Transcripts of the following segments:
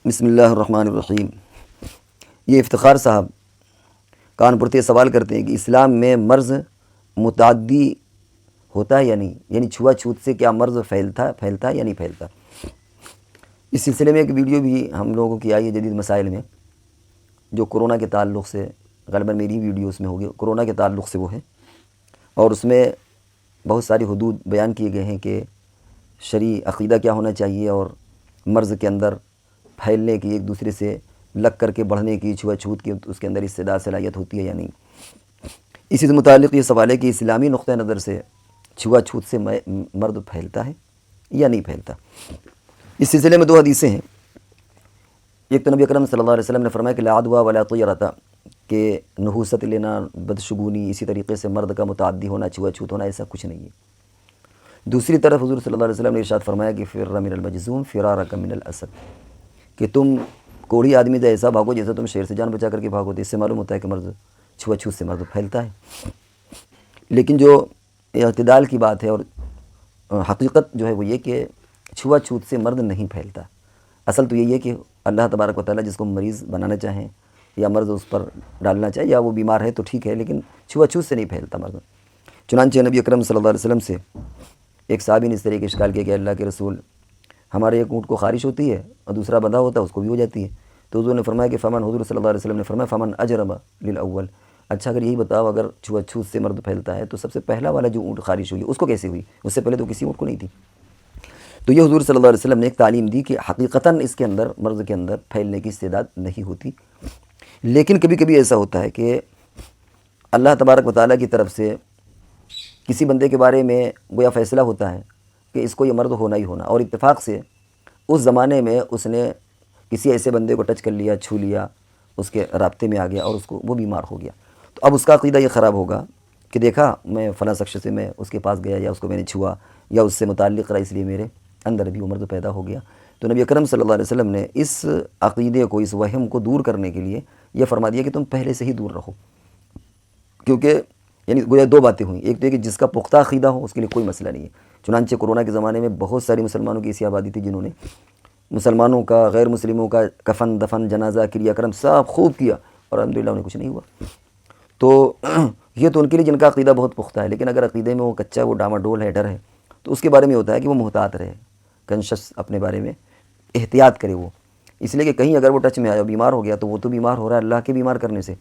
بسم اللہ الرحمن الرحیم۔ یہ افتخار صاحب کانپور سے سوال کرتے ہیں کہ اسلام میں مرض متعدی ہوتا ہے یا نہیں، یعنی چھوا چھوت سے کیا مرض پھیلتا ہے یا نہیں پھیلتا۔ اس سلسلے میں ایک ویڈیو بھی ہم لوگوں کی آئی ہے جدید مسائل میں، جو کورونا کے تعلق سے، غالباً میری ویڈیو اس میں ہوگی، کورونا کے تعلق سے وہ ہے، اور اس میں بہت ساری حدود بیان کیے گئے ہیں کہ شرعی عقیدہ کیا ہونا چاہیے، اور مرض کے اندر پھیلنے کی، ایک دوسرے سے لگ کر کے بڑھنے کی، چھوا چھوت کی اس کے اندر استعداد صلاحیت ہوتی ہے یا نہیں۔ اسی سے متعلق یہ سوال ہے کہ اسلامی نقطہ نظر سے چھوا چھوت سے مرض پھیلتا ہے یا نہیں پھیلتا۔ اس سلسلے میں دو حدیثیں ہیں۔ ایک تو نبی اکرم صلی اللہ علیہ وسلم نے فرمایا کہ لا عدویٰ ولا طیرۃ، کہ نحوست لینا، بدشگونی، اسی طریقے سے مرد کا متعدی ہونا، چھوا چھوت ہونا، ایسا کچھ نہیں ہے۔ دوسری طرف حضور صلی اللہ علیہ وسلم نے ارشاد فرمایا کہ فر من المجذوم فرارک من الاسد، کہ تم کوڑھی آدمی سے ایسا بھاگو جیسے تم شیر سے جان بچا کر کے بھاگو۔ تو اس سے معلوم ہوتا ہے کہ مرض، چھوا چھوت سے مرض پھیلتا ہے۔ لیکن جو اعتدال کی بات ہے اور حقیقت جو ہے وہ یہ کہ چھوا چھوت سے مرض نہیں پھیلتا۔ اصل تو یہی ہے کہ اللہ تبارک و تعالیٰ جس کو مریض بنانا چاہیں یا مرض اس پر ڈالنا چاہے، یا وہ بیمار ہے تو ٹھیک ہے، لیکن چھوا چھوت سے نہیں پھیلتا مرض۔ چنانچہ نبی اکرم صلی اللہ علیہ وسلم سے ایک صحابی نے اس طرح کے اشکال کیا کہ اللہ کے رسول، ہمارے ایک اونٹ کو خارش ہوتی ہے اور دوسرا بندھا ہوتا ہے، اس کو بھی ہو جاتی ہے۔ تو حضور نے فرمایا کہ فمن، حضور صلی اللہ علیہ وسلم نے فرمایا فمن اجرب للاول، اچھا اگر یہی بتاؤ اگر چھوا چھوت سے مرض پھیلتا ہے تو سب سے پہلا والا جو اونٹ خارش ہوئی اس کو کیسے ہوئی؟ اس سے پہلے تو کسی اونٹ کو نہیں تھی۔ تو یہ حضور صلی اللہ علیہ وسلم نے ایک تعلیم دی کہ حقیقتاً اس کے اندر، مرض کے اندر پھیلنے کی استعداد نہیں ہوتی، لیکن کبھی کبھی ایسا ہوتا ہے کہ اللہ تبارک و تعالیٰ کی طرف سے کسی بندے کے بارے میں گویا فیصلہ ہوتا ہے کہ اس کو یہ مرض ہونا ہی ہونا، اور اتفاق سے اس زمانے میں اس نے کسی ایسے بندے کو ٹچ کر لیا، چھو لیا، اس کے رابطے میں آ گیا اور اس کو وہ بیمار ہو گیا۔ تو اب اس کا عقیدہ یہ خراب ہوگا کہ دیکھا میں فلاں شخص سے میں اس کے پاس گیا، یا اس کو میں نے چھوا، یا اس سے متعلق رہا، اس لیے میرے اندر بھی وہ مرض پیدا ہو گیا۔ تو نبی اکرم صلی اللہ علیہ وسلم نے اس عقیدے کو، اس وہم کو دور کرنے کے لیے یہ فرما دیا کہ تم پہلے سے ہی دور رہو، کیونکہ یعنی گویا دو باتیں ہوئیں۔ ایک تو یہ کہ جس کا پختہ عقیدہ ہو اس کے لیے کوئی مسئلہ نہیں ہے۔ چنانچہ کورونا کے زمانے میں بہت ساری مسلمانوں کی ایسی آبادی تھی جنہوں نے مسلمانوں کا، غیر مسلموں کا کفن دفن، جنازہ، کریا کرم سب خوب کیا، اور الحمدللہ انہیں کچھ نہیں ہوا۔ تو یہ تو ان کے لیے جن کا عقیدہ بہت پختہ ہے، لیکن اگر عقیدے میں وہ کچا، وہ ڈاما ڈول ہے، ڈر ہے، تو اس کے بارے میں ہوتا ہے کہ وہ محتاط رہے، کنشس اپنے بارے میں احتیاط کرے وہ، اس لیے کہ کہیں اگر وہ ٹچ میں آیا، بیمار ہو گیا، تو وہ تو بیمار ہو رہا ہے اللہ کے بیمار کرنے سے،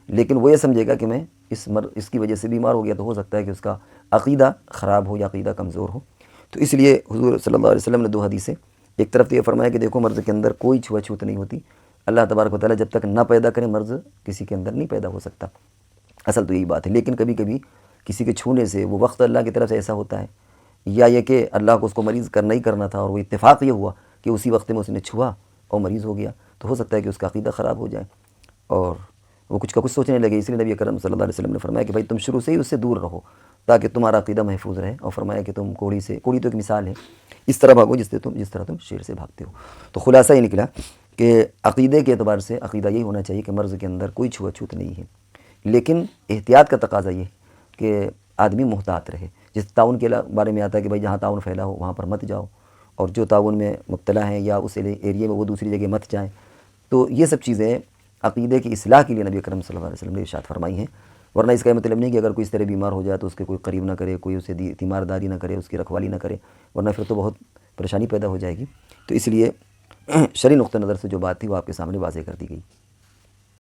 لیکن وہ یہ سمجھے گا کہ میں اس کی وجہ سے بیمار ہو گیا، تو ہو سکتا ہے کہ اس کا عقیدہ خراب ہو یا عقیدہ کمزور ہو۔ تو اس لیے حضور صلی اللہ علیہ وسلم نے دو حدیثیں، ایک طرف تو یہ فرمایا کہ دیکھو مرض کے اندر کوئی چھوا چھوت نہیں ہوتی، اللہ تبارک و تعالیٰ جب تک نہ پیدا کرے مرض کسی کے اندر نہیں پیدا ہو سکتا، اصل تو یہی بات ہے۔ لیکن کبھی کبھی کسی کے چھونے سے وہ وقت اللہ کی طرف سے ایسا ہوتا ہے، یا یہ کہ اللہ کو اس کو مریض کرنا ہی کرنا تھا، اور وہ اتفاق یہ ہوا کہ اسی وقت میں اس نے چھوا اور مریض ہو گیا، تو ہو سکتا ہے کہ اس کا عقیدہ خراب ہو جائے اور وہ کچھ کا کچھ سوچنے لگے۔ اس لیے نبی کرم صلی اللہ علیہ وسلم نے فرمایا کہ بھائی تم شروع سے ہی اس سے دور رہو تاکہ تمہارا عقیدہ محفوظ رہے، اور فرمایا کہ تم کوڑھی تو ایک مثال ہے، اس طرح بھاگو جس طرح تم شیر سے بھاگتے ہو۔ تو خلاصہ یہ نکلا کہ عقیدے کے اعتبار سے عقیدہ یہی ہونا چاہیے کہ مرض کے اندر کوئی چھوا چھوت نہیں ہے، لیکن احتیاط کا تقاضا یہ ہے کہ آدمی محتاط رہے۔ جس تعاون کے بارے میں آتا ہے کہ بھائی جہاں تعاون پھیلا ہو وہاں پر مت جاؤ، اور جو تعاون میں مبتلا ہیں یا اس ایریے میں وہ دوسری جگہ مت جائیں۔ تو یہ سب چیزیں عقیدے کی اصلاح کے لیے نبی اکرم صلی اللہ علیہ وسلم نے ارشاد فرمائی ہیں، ورنہ اس کا یہ مطلب نہیں کہ اگر کوئی اس طرح بیمار ہو جائے تو اس کے کوئی قریب نہ کرے، کوئی اسے تیمارداری نہ کرے، اس کی رکھوالی نہ کرے، ورنہ پھر تو بہت پریشانی پیدا ہو جائے گی۔ تو اس لیے شرعی نقطہ نظر سے جو بات تھی وہ آپ کے سامنے واضح کر دی گئی۔